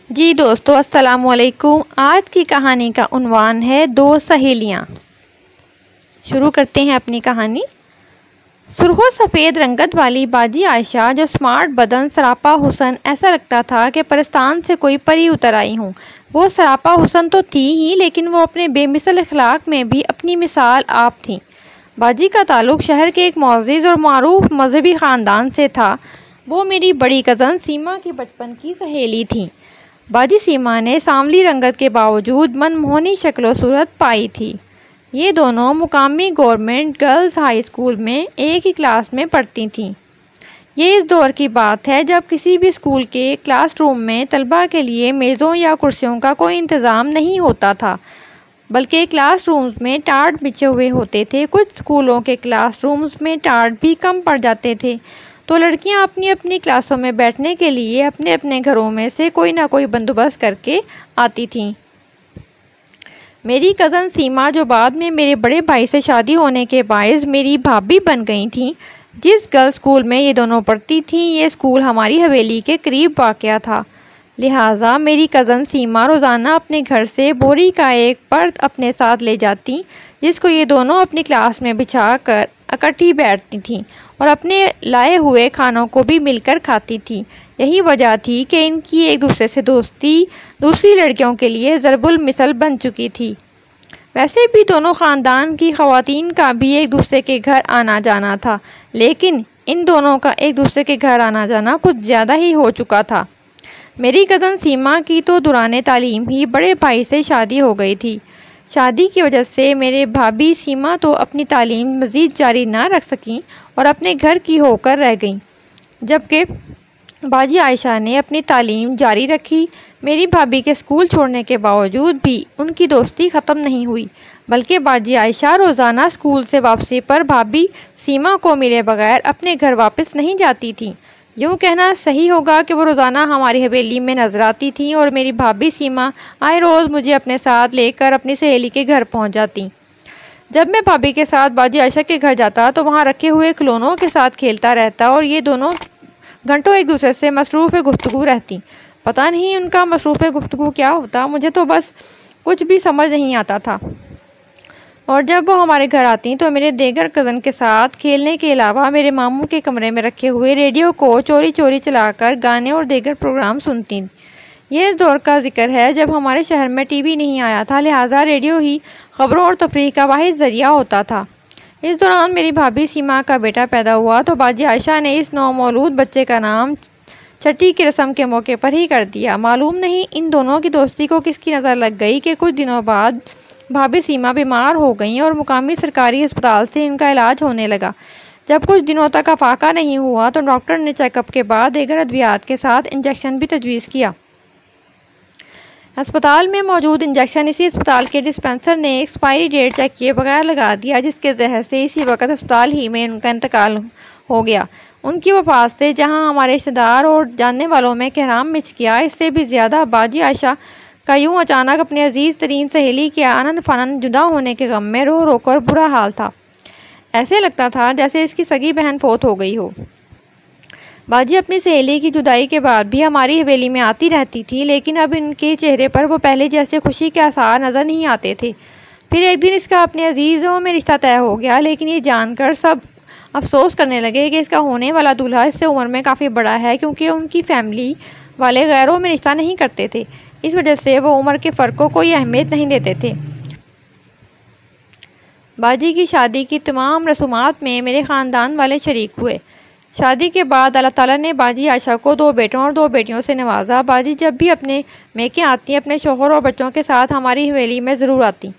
جی دوستو، السلام علیکم۔ آج کی کہانی کا عنوان ہے دو سہیلیاں۔ شروع کرتے ہیں اپنی کہانی۔ سرخ و سفید رنگت والی باجی عائشہ، جو سمارٹ بدن، سراپا حسن، ایسا لگتا تھا کہ پرستان سے کوئی پری اتر آئی ہوں۔ وہ سراپا حسن تو تھی ہی، لیکن وہ اپنے بے مثل اخلاق میں بھی اپنی مثال آپ تھیں۔ باجی کا تعلق شہر کے ایک معزز اور معروف مذہبی خاندان سے تھا۔ وہ میری بڑی کزن سیما کی بچپن کی سہیلی تھیں۔ باجی سیما نے سانولی رنگت کے باوجود منموہنی شکل و صورت پائی تھی۔ یہ دونوں مقامی گورنمنٹ گرلز ہائی اسکول میں ایک ہی کلاس میں پڑھتی تھیں۔ یہ اس دور کی بات ہے جب کسی بھی اسکول کے کلاس روم میں طلباء کے لیے میزوں یا کرسیوں کا کوئی انتظام نہیں ہوتا تھا، بلکہ کلاس رومز میں ٹاٹ بچھے ہوئے ہوتے تھے۔ کچھ اسکولوں کے کلاس رومز میں ٹاٹ بھی کم پڑ جاتے تھے، تو لڑکیاں اپنی اپنی کلاسوں میں بیٹھنے کے لیے اپنے اپنے گھروں میں سے کوئی نہ کوئی بندوبست کر کے آتی تھیں۔ میری کزن سیما، جو بعد میں میرے بڑے بھائی سے شادی ہونے کے باعث میری بھابھی بن گئی تھیں، جس گرلز اسکول میں یہ دونوں پڑھتی تھیں، یہ اسکول ہماری حویلی کے قریب واقع تھا۔ لہٰذا میری کزن سیما روزانہ اپنے گھر سے بوری کا ایک پرد اپنے ساتھ لے جاتی، جس کو یہ دونوں اپنی کلاس میں بچھا کر اکٹھی بیٹھتی تھیں اور اپنے لائے ہوئے کھانوں کو بھی مل کر کھاتی تھیں۔ یہی وجہ تھی کہ ان کی ایک دوسرے سے دوستی دوسری لڑکیوں کے لیے ضرب المثل بن چکی تھی۔ ویسے بھی دونوں خاندان کی خواتین کا بھی ایک دوسرے کے گھر آنا جانا تھا، لیکن ان دونوں کا ایک دوسرے کے گھر آنا جانا کچھ زیادہ ہی ہو چکا تھا۔ میری کزن سیما کی تو دوران تعلیم ہی بڑے بھائی سے شادی ہو گئی تھی۔ شادی کی وجہ سے میرے بھابھی سیما تو اپنی تعلیم مزید جاری نہ رکھ سکیں اور اپنے گھر کی ہو کر رہ گئیں، جبکہ باجی عائشہ نے اپنی تعلیم جاری رکھی۔ میری بھابھی کے اسکول چھوڑنے کے باوجود بھی ان کی دوستی ختم نہیں ہوئی، بلکہ باجی عائشہ روزانہ اسکول سے واپسی پر بھابھی سیما کو ملے بغیر اپنے گھر واپس نہیں جاتی تھیں۔ یوں کہنا صحیح ہوگا کہ وہ روزانہ ہماری حویلی میں نظر آتی تھیں اور میری بھابھی سیما آئے روز مجھے اپنے ساتھ لے کر اپنی سہیلی کے گھر پہنچ جاتی۔ جب میں بھابھی کے ساتھ باجی عائشہ کے گھر جاتا تو وہاں رکھے ہوئے کھلونوں کے ساتھ کھیلتا رہتا اور یہ دونوں گھنٹوں ایک دوسرے سے مصروف گفتگو رہتی۔ پتہ نہیں ان کا مصروف گفتگو کیا ہوتا، مجھے تو بس کچھ بھی سمجھ نہیں آتا تھا۔ اور جب وہ ہمارے گھر آتی تو میرے دیگر کزن کے ساتھ کھیلنے کے علاوہ میرے ماموں کے کمرے میں رکھے ہوئے ریڈیو کو چوری چوری چلا کر گانے اور دیگر پروگرام سنتی۔ یہ اس دور کا ذکر ہے جب ہمارے شہر میں ٹی وی نہیں آیا تھا، لہٰذا ریڈیو ہی خبروں اور تفریح کا واحد ذریعہ ہوتا تھا۔ اس دوران میری بھابھی سیما کا بیٹا پیدا ہوا تو باجی عائشہ نے اس نومولود بچے کا نام چھٹی کی رسم کے موقع پر ہی کر دیا۔ معلوم نہیں ان دونوں کی دوستی کو کس کی نظر لگ گئی کہ کچھ دنوں بعد بھابھی سیما بیمار ہو گئیں اور مقامی سرکاری ہسپتال سے ان کا علاج ہونے لگا۔ جب کچھ دنوں تک افاقہ نہیں ہوا تو ڈاکٹر نے چیک اپ کے بعد دیگر ادویات کے ساتھ انجیکشن بھی تجویز کیا۔ ہسپتال میں موجود انجیکشن اسی ہسپتال کے ڈسپنسر نے ایکسپائری ڈیٹ چیک کیے بغیر لگا دیا، جس کے زہر سے اسی وقت ہسپتال ہی میں ان کا انتقال ہو گیا۔ ان کی وفات سے جہاں ہمارے رشتہ دار اور جاننے والوں میں کوہرام مچ گیا، اس سے بھی زیادہ باجی عائشہ کا یوں اچانک اپنی عزیز ترین سہیلی کے آنن فانن جدا ہونے کے غم میں رو رو کر برا حال تھا۔ ایسے لگتا تھا جیسے اس کی سگی بہن فوت ہو گئی ہو۔ باجی اپنی سہیلی کی جدائی کے بعد بھی ہماری حویلی میں آتی رہتی تھی، لیکن اب ان کے چہرے پر وہ پہلے جیسے خوشی کے آثار نظر نہیں آتے تھے۔ پھر ایک دن اس کا اپنے عزیزوں میں رشتہ طے ہو گیا، لیکن یہ جان کر سب افسوس کرنے لگے کہ اس کا ہونے والا دولہا اس سے عمر میں کافی بڑا ہے، کیونکہ ان کی فیملی والے غیروں میں رشتہ نہیں کرتے تھے۔ اس وجہ سے وہ عمر کے فرق کو کوئی اہمیت نہیں دیتے تھے۔ باجی کی شادی کی تمام رسومات میں میرے خاندان والے شریک ہوئے۔ شادی کے بعد اللہ تعالیٰ نے باجی عائشہ کو 2 بیٹوں اور 2 بیٹیوں سے نوازا۔ باجی جب بھی اپنے میکے آتی اپنے شوہر اور بچوں کے ساتھ ہماری حویلی میں ضرور آتی۔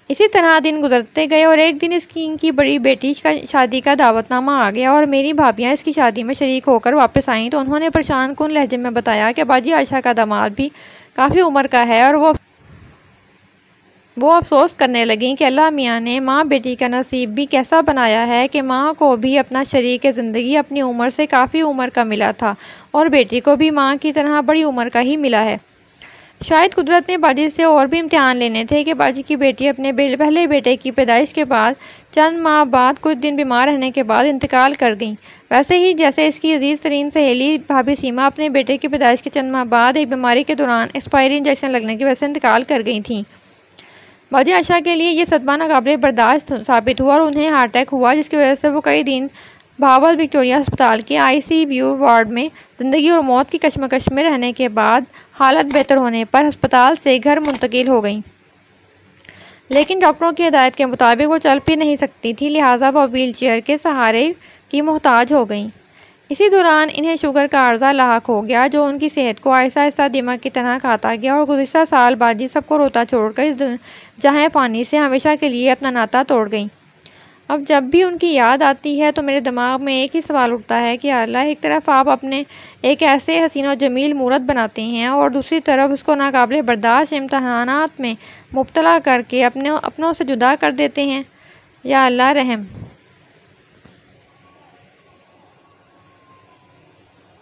اسی طرح دن گزرتے گئے اور ایک دن ان کی بڑی بیٹی کا شادی کا دعوت نامہ آ گیا اور میری بھابھیاں اس کی شادی میں شریک ہو کر واپس آئیں تو انہوں نے پریشان کن لہجے میں بتایا کہ باجی عائشہ کا داماد بھی کافی عمر کا ہے، اور وہ افسوس کرنے لگیں کہ اللہ میاں نے ماں بیٹی کا نصیب بھی کیسا بنایا ہے کہ ماں کو بھی اپنا شریک زندگی اپنی عمر سے کافی عمر کا ملا تھا اور بیٹی کو بھی ماں کی طرح بڑی عمر کا ہی ملا ہے۔ شاید قدرت نے باجی سے اور بھی امتحان لینے تھے کہ باجی کی بیٹی اپنے پہلے بیٹے کی پیدائش کے بعد چند ماہ بعد کچھ دن بیمار رہنے کے بعد انتقال کر گئیں، ویسے ہی جیسے اس کی عزیز ترین سہیلی بھابھی سیما اپنے بیٹے کی پیدائش کے چند ماہ بعد ایک بیماری کے دوران ایکسپائری انجیکشن لگنے کی وجہ سے انتقال کر گئی تھیں۔ باجی عائشہ کے لیے یہ صدمہ ناقابل برداشت ثابت ہوا اور انہیں ہارٹ اٹیک ہوا، جس کی وجہ سے وہ کئی دن بھاول وکٹوریہ ہسپتال کے ICU وارڈ میں زندگی اور موت کی کشمکش میں رہنے کے بعد حالت بہتر ہونے پر ہسپتال سے گھر منتقل ہو گئیں، لیکن ڈاکٹروں کی ہدایت کے مطابق وہ چل پھر نہیں سکتی تھی، لہٰذا وہ ویل چیئر کے سہارے کی محتاج ہو گئیں۔ اسی دوران انہیں شوگر کا عارضہ لاحق ہو گیا جو ان کی صحت کو آہستہ آہستہ دماغ کی طرح کھاتا گیا، اور گزشتہ سال باجی سب کو روتا چھوڑ کر اس جہاں فانی سے ہمیشہ کے لیے اپنا ناطہ توڑ گئیں۔ اب جب بھی ان کی یاد آتی ہے تو میرے دماغ میں ایک ہی سوال اٹھتا ہے کہ اللہ، ایک طرف آپ اپنے ایک ایسے حسین و جمیل مورت بناتے ہیں اور دوسری طرف اس کو ناقابل برداشت امتحانات میں مبتلا کر کے اپنوں سے جدا کر دیتے ہیں۔ یا اللہ رحم